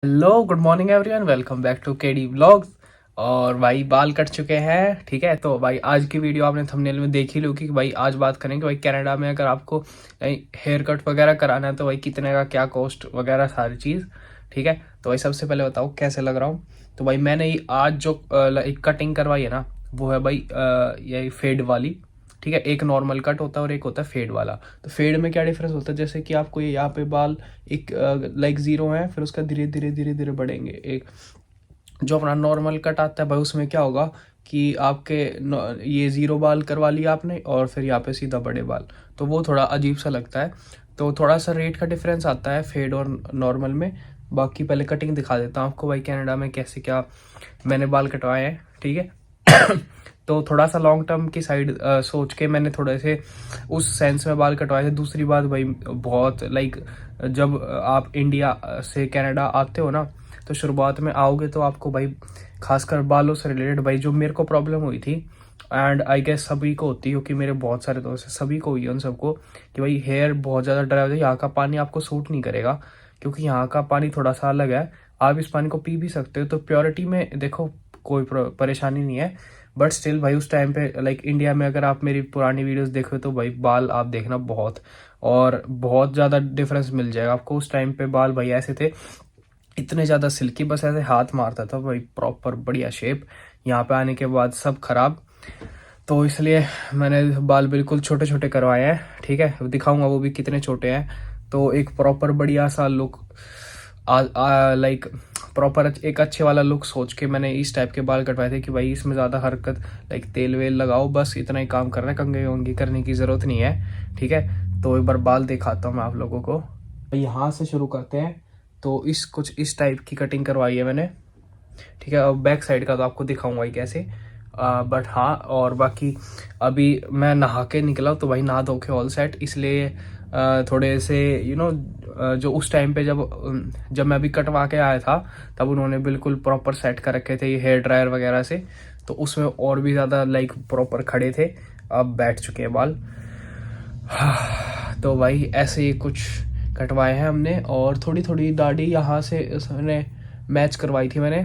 Hello good morning everyone, welcome back to KD vlogs. और भाई बाल कट चुके हैं, ठीक है। तो भाई आज की वीडियो आपने थंबनेल में देख ही लो कि भाई आज बात करेंगे भाई कनाडा में अगर आपको हेयर कट वगैरह कराना है तो भाई कितने का क्या कॉस्ट वगैरह सारी चीज़, ठीक है। तो भाई सबसे पहले बताओ कैसे लग रहा हूँ। तो भाई मैंने ये आज जो कटिंग करवाई है ना, वो है भाई ये फेड वाली, ठीक है। एक नॉर्मल कट होता है और एक होता है फेड वाला। तो फेड में क्या डिफरेंस होता है, जैसे कि आपको ये यहाँ पे बाल एक लाइक जीरो है, फिर उसका धीरे धीरे धीरे धीरे बढ़ेंगे। एक जो अपना नॉर्मल कट आता है भाई, उसमें क्या होगा कि आपके ये जीरो बाल करवा लिया आपने और फिर यहाँ पे सीधा बड़े बाल, तो वो थोड़ा अजीब सा लगता है। तो थोड़ा सा रेट का डिफरेंस आता है फेड और नॉर्मल में। बाकी पहले कटिंग दिखा देता हूँ आपको भाई कनाडा में कैसे क्या मैंने बाल कटवाए हैं, ठीक है। तो थोड़ा सा लॉन्ग टर्म की साइड सोच के मैंने थोड़े से उस सेंस में बाल कटवाए थे। दूसरी बात भाई, बहुत जब आप इंडिया से कनाडा आते हो ना, तो शुरुआत में आओगे तो आपको भाई खासकर बालों से रिलेटेड भाई जो मेरे को प्रॉब्लम हुई थी, एंड आई गेस सभी को होती है क्योंकि मेरे बहुत सारे दोस्त हैं, सभी को हुई है उन सबको, कि भाई हेयर बहुत ज़्यादा ड्राई हो जाए। यहाँ का पानी आपको सूट नहीं करेगा क्योंकि यहाँ का पानी थोड़ा सा अलग है। आप इस पानी को पी भी सकते हो, तो प्योरिटी में देखो कोई परेशानी नहीं है। बट स्टिल भाई उस टाइम पे इंडिया में अगर आप मेरी पुरानी वीडियोस देखो तो भाई बाल आप देखना बहुत और बहुत ज़्यादा डिफरेंस मिल जाएगा आपको। उस टाइम पे बाल भाई ऐसे थे, इतने ज़्यादा सिल्की, बस ऐसे हाथ मारता था भाई, प्रॉपर बढ़िया शेप। यहाँ पे आने के बाद सब खराब, तो इसलिए मैंने बाल बिल्कुल छोटे छोटे करवाए हैं, ठीक है। दिखाऊंगा वो भी कितने छोटे हैं। तो एक प्रॉपर बढ़िया सा लुक प्रॉपर एक अच्छे वाला लुक सोच के मैंने इस टाइप के बाल कटवाए थे कि भाई इसमें ज़्यादा हरकत तेल वेल लगाओ, बस इतना ही काम करना है, कंघी वंगी करने की ज़रूरत नहीं है, ठीक है। तो एक बार बाल दिखाता हूँ मैं आप लोगों को। यहाँ से शुरू करते हैं। तो कुछ इस टाइप की कटिंग करवाई है मैंने, ठीक है। और बैक साइड का तो आपको दिखाऊंगा ही कैसे। बट हाँ, और बाकी अभी मैं नहा के निकला तो भाई नहा धो के ऑल सेट, इसलिए थोड़े से जो उस टाइम पे जब मैं अभी कटवा के आया था तब उन्होंने बिल्कुल प्रॉपर सेट कर रखे थे ये हेयर ड्रायर वगैरह से, तो उसमें और भी ज़्यादा प्रॉपर खड़े थे। अब बैठ चुके हैं बाल। तो भाई ऐसे ही कुछ कटवाए हैं हमने, और थोड़ी थोड़ी दाढ़ी यहाँ से उसने मैच करवाई थी मैंने,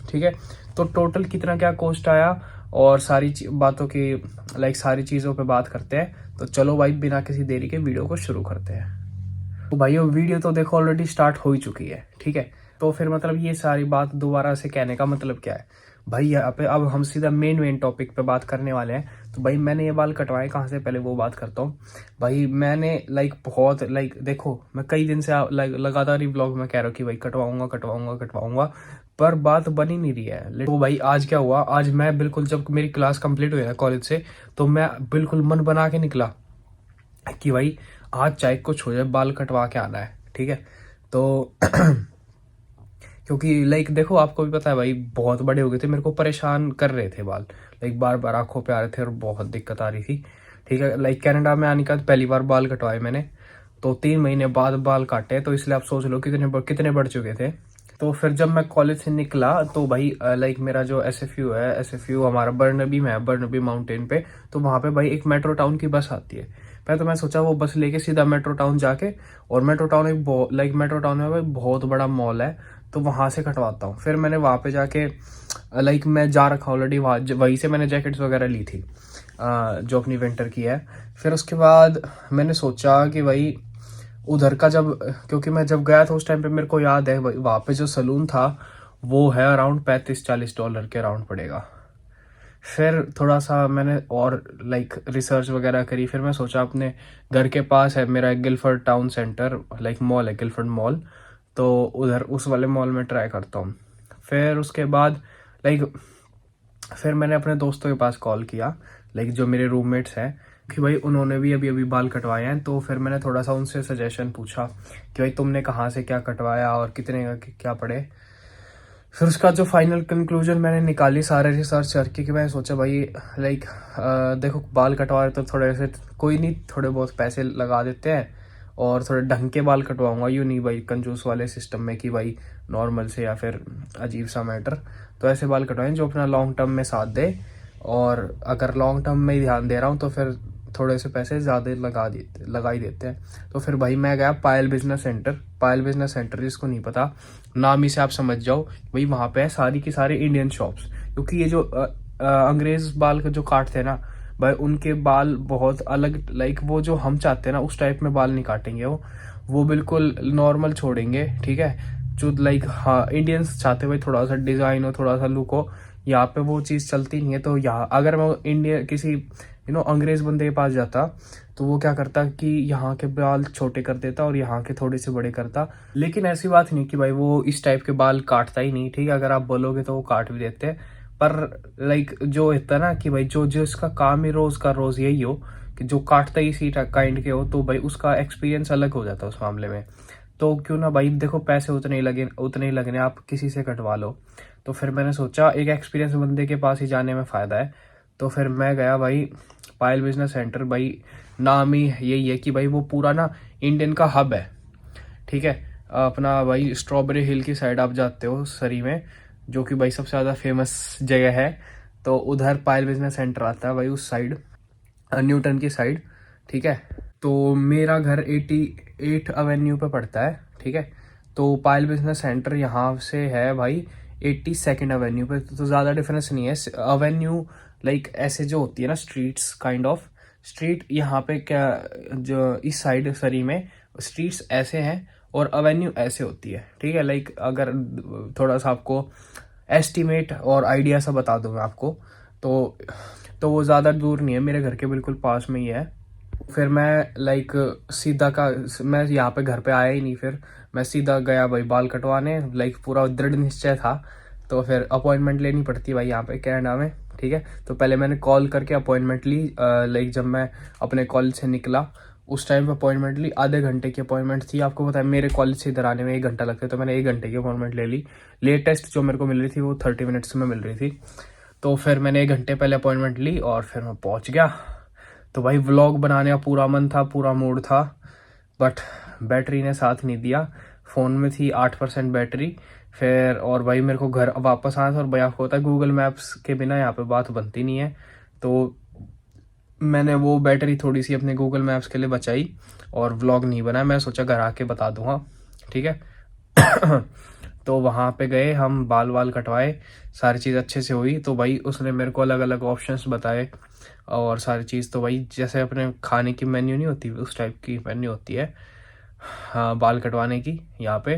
ठीक है। तो टोटल कितना क्या कॉस्ट आया और सारी बातों की सारी चीज़ों पे बात करते हैं। तो चलो भाई बिना किसी देरी के वीडियो को शुरू करते हैं। तो भाई वो वीडियो तो देखो ऑलरेडी स्टार्ट हो ही चुकी है, ठीक है। तो फिर मतलब ये सारी बात दोबारा से कहने का मतलब क्या है भाई, यहाँ पे अब हम सीधा मेन टॉपिक पे बात करने वाले हैं। तो भाई मैंने ये बाल कटवाए कहाँ से, पहले वो बात करता हूँ। भाई मैंने बहुत देखो मैं कई दिन से लगातार ही ब्लॉग में कह रहा हूँ कि भाई कटवाऊंगा कटवाऊंगा कटवाऊंगा, पर बात बन ही नहीं रही है। तो भाई आज क्या हुआ, आज मैं बिल्कुल जब मेरी क्लास कंप्लीट हुई है कॉलेज से, तो मैं बिल्कुल मन बना के निकला कि भाई आज चाहे कुछ हो जाए बाल कटवा के आना है, ठीक है। तो क्योंकि देखो आपको भी पता है भाई बहुत बड़े हो गए थे, मेरे को परेशान कर रहे थे बाल, बार बार आंखों पे आ रहे थे और बहुत दिक्कत आ रही थी, ठीक है। कनाडा में आने के बाद पहली बार बाल कटवाए मैंने, तो 3 महीने बाद बाल काटे, तो इसलिए आप सोच लो कितने बढ़ चुके थे। तो फिर जब मैं कॉलेज से निकला तो भाई मेरा जो एसएफयू है, एसएफयू हमारा बर्नबी में है, बर्नबी माउंटेन पे। तो वहाँ पे भाई एक मेट्रो टाउन की बस आती है। पहले तो मैं सोचा वो बस लेके सीधा मेट्रो टाउन जाके, और मेट्रो टाउन मेट्रो टाउन में भाई बहुत बड़ा मॉल है, तो वहाँ से कटवाता हूँ। फिर मैंने वहाँ पे जाके मैं जा रखा ऑलरेडी, वहीं से मैंने जैकेट्स वगैरह ली थी जो अपनी विंटर की है। फिर उसके बाद मैंने सोचा कि भाई उधर का क्योंकि मैं जब गया था उस टाइम पे मेरे को याद है वहाँ पे जो सलून था वो है अराउंड $35-40 के अराउंड पड़ेगा। फिर थोड़ा सा मैंने और रिसर्च वगैरह करी, फिर मैं सोचा अपने घर के पास है मेरा एक गिलफर्ड टाउन सेंटर मॉल है, गिलफर्ड मॉल, तो उधर उस वाले मॉल में ट्राई करता हूँ। फिर उसके बाद फिर मैंने अपने दोस्तों के पास कॉल किया, जो मेरे रूममेट्स हैं, कि भाई उन्होंने भी अभी अभी बाल कटवाए हैं। तो फिर मैंने थोड़ा सा उनसे सजेशन पूछा कि भाई तुमने कहाँ से क्या कटवाया और कितने का क्या पड़े। फिर उसका जो फाइनल कंक्लूजन मैंने निकाली सारे रिसर्च करके, कि मैं सोचा भाई देखो बाल कटवा रहे तो थोड़े से कोई नहीं, थोड़े बहुत पैसे लगा देते हैं और थोड़े ढंग के बाल कटवाऊंगा, यूँ नहीं भाई कंजूस वाले सिस्टम में कि भाई नॉर्मल से या फिर अजीब सा मैटर। तो ऐसे बाल कटवाएं जो अपना लॉन्ग टर्म में साथ दे, और अगर लॉन्ग टर्म में ही ध्यान दे रहा हूँ तो फिर थोड़े से पैसे ज़्यादा लगा ही देते हैं। तो फिर भाई मैं गया पायल बिजनेस सेंटर। पायल बिजनेस सेंटर जिसको नहीं पता, नाम ही से आप समझ जाओ भाई, वहाँ पे है सारी की सारी इंडियन शॉप्स। क्योंकि ये जो अंग्रेज बाल का जो काटते हैं ना भाई, उनके बाल बहुत अलग, लाइक वो जो हम चाहते हैं ना उस टाइप में बाल नहीं काटेंगे वो बिल्कुल नॉर्मल छोड़ेंगे, ठीक है। जो लाइक हाँ इंडियंस चाहते हैं भाई थोड़ा सा डिजाइन हो, थोड़ा सा लुक हो, यहाँ पे वो चीज़ चलती नहीं है। तो यहाँ अगर मैं इंडिया किसी अंग्रेज बंदे के पास जाता तो वो क्या करता कि यहाँ के बाल छोटे कर देता और यहाँ के थोड़े से बड़े करता। लेकिन ऐसी बात नहीं कि भाई वो इस टाइप के बाल काटता ही नहीं, ठीक है। अगर आप बोलोगे तो वो काट भी देते हैं, पर लाइक जो होता है ना कि भाई जो जिसका काम ही रोज का रोज यही हो कि जो काटता ही इसी काइंड के हो, तो भाई उसका एक्सपीरियंस अलग हो जाता है उस मामले में। तो क्यों ना भाई, देखो पैसे उतने ही लगने, आप किसी से कटवा लो। तो फिर मैंने सोचा एक एक्सपीरियंस बंदे के पास ही जाने में फ़ायदा है। तो फिर मैं गया भाई पायल बिजनेस सेंटर। भाई नाम ही यही है कि भाई वो पूरा ना इंडियन का हब है, ठीक है। अपना भाई स्ट्रॉबेरी हिल की साइड आप जाते हो सरी में, जो कि भाई सबसे ज़्यादा फेमस जगह है, तो उधर पायल बिजनेस सेंटर आता है भाई, उस साइड न्यूटन की साइड, ठीक है। तो मेरा घर 88 एवेन्यू पे पड़ता है, ठीक है। तो पायल बिजनेस सेंटर यहाँ से है भाई 82nd एवेन्यू पे। तो ज़्यादा डिफरेंस नहीं है। एवेन्यू लाइक ऐसे जो होती है ना स्ट्रीट्स, काइंड ऑफ स्ट्रीट यहाँ पे क्या, जो इस साइड सरी में स्ट्रीट्स ऐसे हैं और एवेन्यू ऐसे होती है, ठीक है। लाइक अगर थोड़ा सा आपको एस्टिमेट और आइडिया सा बता दूँ मैं आपको, तो वो ज़्यादा दूर नहीं है, मेरे घर के बिल्कुल पास में ही है। फिर मैं लाइक मैं यहाँ पे घर पे आया ही नहीं, फिर मैं सीधा गया भाई बाल कटवाने। लाइक पूरा दृढ़ निश्चय था। तो फिर अपॉइंटमेंट लेनी पड़ती है भाई यहाँ पे कनाडा में, ठीक है। तो पहले मैंने कॉल करके अपॉइंटमेंट ली। लाइक जब मैं अपने कॉलेज से निकला उस टाइम पे अपॉइंटमेंट ली। आधे घंटे की अपॉइंटमेंट थी। आपको पता है मेरे कॉलेज से इधर आने में 1 घंटा लगता है, तो मैंने 1 घंटे की अपॉइंटमेंट ले ली। लेटेस्ट जो मेरे को मिल रही थी वो 30 मिनट्स में मिल रही थी। तो फिर मैंने 1 घंटे पहले अपॉइंटमेंट ली और फिर मैं पहुँच गया। तो भाई व्लॉग बनाने का पूरा मन था, पूरा मूड था, बट बैटरी ने साथ नहीं दिया। फ़ोन में थी 8% बैटरी। फिर और भाई मेरे को घर वापस आना था, और भाई आपको होता है गूगल मैप्स के बिना यहाँ पे बात बनती नहीं है। तो मैंने वो बैटरी थोड़ी सी अपने गूगल मैप्स के लिए बचाई और व्लॉग नहीं बनाया। मैं सोचा घर आके बता दूंगा, ठीक है। तो वहाँ पे गए हम, बाल वाल कटवाए, सारी चीज़ अच्छे से हुई। तो भाई उसने मेरे को अलग अलग ऑप्शंस बताए और सारी चीज़। तो भाई जैसे अपने खाने की मेन्यू नहीं होती उस टाइप की मेन्यू होती है, हाँ, बाल कटवाने की यहाँ पे।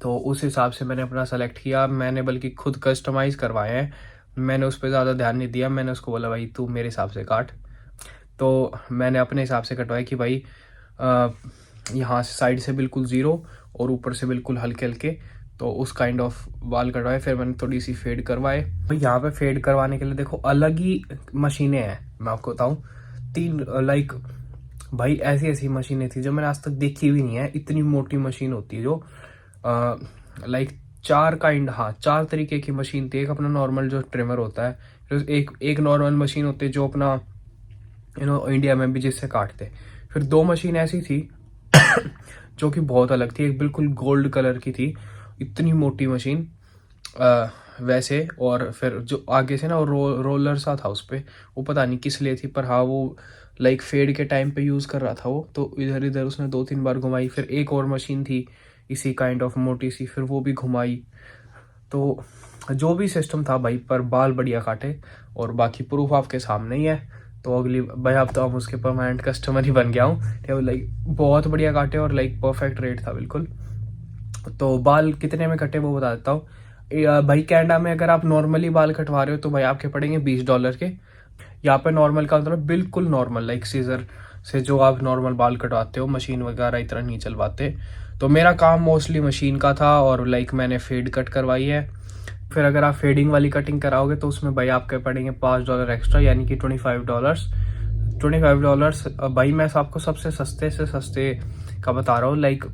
तो उस हिसाब से मैंने अपना सेलेक्ट किया। मैंने बल्कि खुद कस्टमाइज़ करवाए हैं, मैंने उस पर ज़्यादा ध्यान नहीं दिया। मैंने उसको बोला भाई तू मेरे हिसाब से काट। तो मैंने अपने हिसाब से कटवाया कि भाई यहाँ से साइड से बिल्कुल ज़ीरो और ऊपर से बिल्कुल हल्के हल्के, तो उस काइंड ऑफ बाल कटवाए। फिर मैंने थोड़ी सी फेड करवाए। भाई यहाँ पे फेड करवाने के लिए देखो अलग ही मशीनें हैं, मैं आपको बताऊँ। 3 लाइक भाई ऐसी ऐसी मशीनें थी जो मैंने आज तक देखी भी नहीं है। इतनी मोटी मशीन होती है जो लाइक 4 तरीके की मशीन थी। एक अपना नॉर्मल जो ट्रिमर होता है, फिर एक नॉर्मल मशीन होती है जो अपना इंडिया में भी जिससे काटते। फिर 2 मशीन ऐसी थी जो कि बहुत अलग थी। एक बिल्कुल गोल्ड कलर की थी, इतनी मोटी मशीन वैसे। और फिर जो आगे से ना वो रोलर सा था उस पर, वो पता नहीं किस लिए थी, पर हाँ वो लाइक फेड के टाइम पे यूज़ कर रहा था वो। तो इधर इधर उसने 2-3 बार घुमाई। फिर एक और मशीन थी इसी काइंड ऑफ मोटी सी, फिर वो भी घुमाई। तो जो भी सिस्टम था भाई, पर बाल बढ़िया काटे। और बाकी प्रूफ आपके सामने ही है। तो अगली भाई अब तो हम उसके परमानेंट कस्टमर ही बन गया हूँ। लाइक बहुत बढ़िया काटे और लाइक परफेक्ट रेट था बिल्कुल। तो बाल कितने में कटे वो बता देता हूँ। भाई कनाडा में अगर आप नॉर्मली बाल कटवा रहे हो तो भाई आपके पड़ेंगे $20 के। यहाँ पे नॉर्मल का मतलब बिल्कुल नॉर्मल, लाइक सीजर से जो आप नॉर्मल बाल कटवाते हो, मशीन वगैरह इतना नहीं चलवाते। तो मेरा काम मोस्टली मशीन का था और लाइक मैंने फेड कट करवाई है। फिर अगर आप फेडिंग वाली कटिंग कराओगे तो उसमें भाई आपके पड़ेंगे $5 एक्स्ट्रा, यानी कि $25। $25 भाई मैं आपको सबसे सस्ते से सस्ते का बता रहा हूँ। लाइक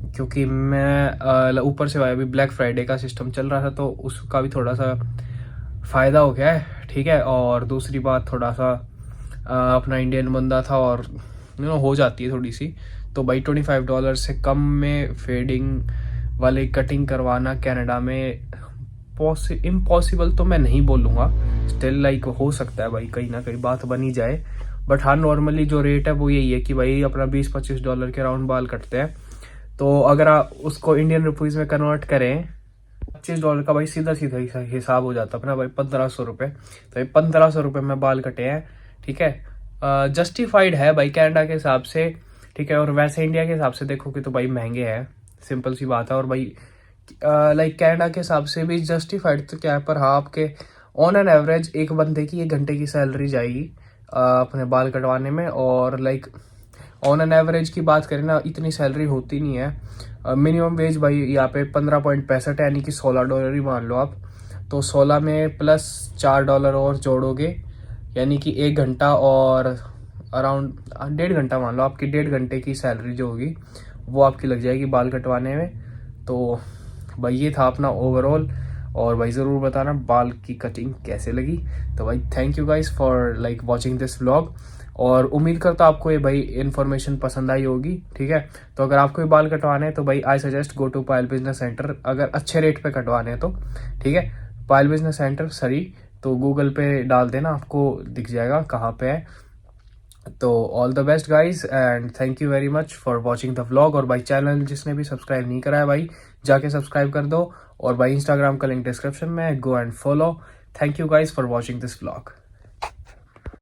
क्योंकि मैं ऊपर से अभी ब्लैक फ्राइडे का सिस्टम चल रहा था तो उसका भी थोड़ा सा फ़ायदा हो गया है, ठीक है। और दूसरी बात थोड़ा सा अपना इंडियन बंदा था और हो जाती है थोड़ी सी। तो भाई $25 से कम में फेडिंग वाली कटिंग करवाना कनाडा में इम्पॉसिबल तो मैं नहीं बोलूँगा, स्टिल लाइक हो सकता है भाई, कहीं ना कहीं बात बनी जाए। बट हाँ नॉर्मली जो रेट है वो यही है कि भाई अपना $20-25 के अराउंड बाल कटते हैं। तो अगर आप उसको इंडियन रुपीज़ में कन्वर्ट करें, $25 का भाई सीधा सीधा हिसाब हो जाता अपना भाई 1500 रुपये। तो ये 1500 रुपये में बाल कटे हैं, ठीक है। जस्टिफाइड है भाई कनाडा के हिसाब से, ठीक है। और वैसे इंडिया के हिसाब से देखोगे तो भाई महंगे हैं, सिंपल सी बात है। और भाई लाइक कनाडा के हिसाब से भी जस्टिफाइड तो क्या है, पर हाँ आपके ऑन एन एवरेज एक बंदे की 1 घंटे की सैलरी जाएगी अपने बाल कटवाने में। और लाइक ऑन एन एवरेज की बात करें ना, इतनी सैलरी होती नहीं है। मिनिमम वेज भाई यहाँ पे 15.65 यानी कि $16 ही मान लो आप। तो 16 में प्लस $4 और जोड़ोगे, यानी कि 1 घंटा और अराउंड 1.5 घंटा मान लो, आपकी 1.5 घंटे की सैलरी जो होगी वो आपकी लग जाएगी बाल कटवाने में। तो भाई ये था अपना ओवरऑल। और भाई ज़रूर बताना बाल की कटिंग कैसे लगी। तो भाई thank you guys for like watching this vlog. और उम्मीद करता आपको ये भाई इन्फॉर्मेशन पसंद आई होगी, ठीक है। तो अगर आपको ये बाल कटवाने हैं तो भाई I suggest go to Payal business centre, अगर अच्छे रेट पे कटवाने हैं तो, ठीक है। पायल बिजनेस सेंटर सरी, तो गूगल पे डाल देना आपको दिख जाएगा कहाँ पे है। तो all the best guys and thank you very much for watching the vlog. और भाई चैनल जिसने भी सब्सक्राइब नहीं करा है भाई जाके सब्सक्राइब कर दो। और भाई इंस्टाग्राम का लिंक डिस्क्रिप्शन में, go and follow. Thank you guys for watching this vlog.